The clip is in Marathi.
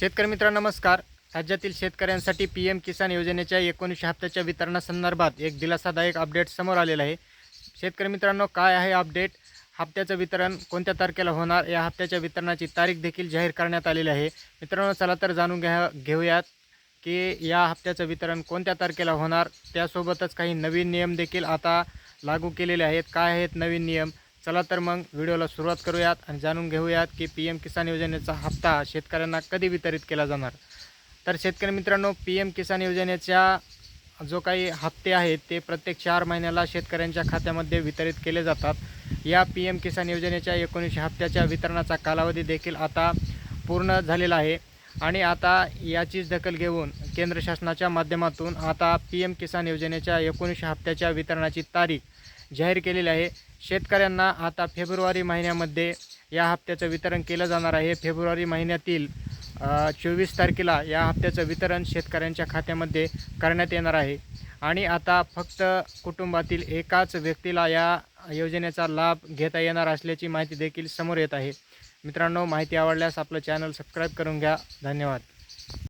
शेतकरी मित्रांनो नमस्कार. राज्यातील शेतकऱ्यांसाठी पी एम किसान योजनेच्या 19 हप्त्याच्या वितरणासंदर्भात एक दिलासादायक अपडेट समोर आलेला आहे. शेतकरी मित्रांनो, काय आहे अपडेट? हप्त्याचं वितरण कोणत्या तारखेला होणार, या हप्त्याच्या वितरणाची तारीख देखील जाहीर करण्यात आलेली आहे. मित्रांनो, चला तर जाणून घेऊयात की या हप्त्याचं वितरण कोणत्या तारखेला होणार. त्यासोबतच काही नवीन नियम देखील आता लागू केलेले आहेत. काय आहेत नवीन नियम? चला तर मग व्हिडिओला सुरुवात करूयात आणि जाणून घेऊयात की पी एम किसान योजनेचा हप्ता शेतकऱ्यांना कधी वितरित केला जाणार. तर शेतकरी मित्रांनो, पी एम किसान योजनेच्या जो काही हप्ते आहेत ते प्रत्येक 4 महिन्याला शेतकऱ्यांच्या खात्यामध्ये वितरित केले जातात. या पी एम किसान योजनेच्या 19 हप्त्याच्या वितरणाचा कालावधी देखील आता पूर्ण झालेला आहे आणि आता याचीच दखल घेऊन केंद्र शासनाच्या माध्यमातून आता पी एम किसान योजनेच्या 19 हप्त्याच्या वितरणाची तारीख जाहीर केलेली आहे. शेतकऱ्यांना आता फेब्रुवारी महिन्यामध्ये या हप्त्याचं वितरण केलं जाणार आहे. फेब्रुवारी महिन्यातील 24 तारखेला या हप्त्याचं वितरण शेतकऱ्यांच्या खात्यामध्ये करण्यात येणार आहे आणि आता फक्त कुटुंबातील एकाच व्यक्तीला या योजनेचा लाभ घेता येणार असल्याची माहिती देखील समोर येत आहे. मित्रांनो, माहिती आवडल्यास आपलं चॅनल सबस्क्राईब करून घ्या. धन्यवाद.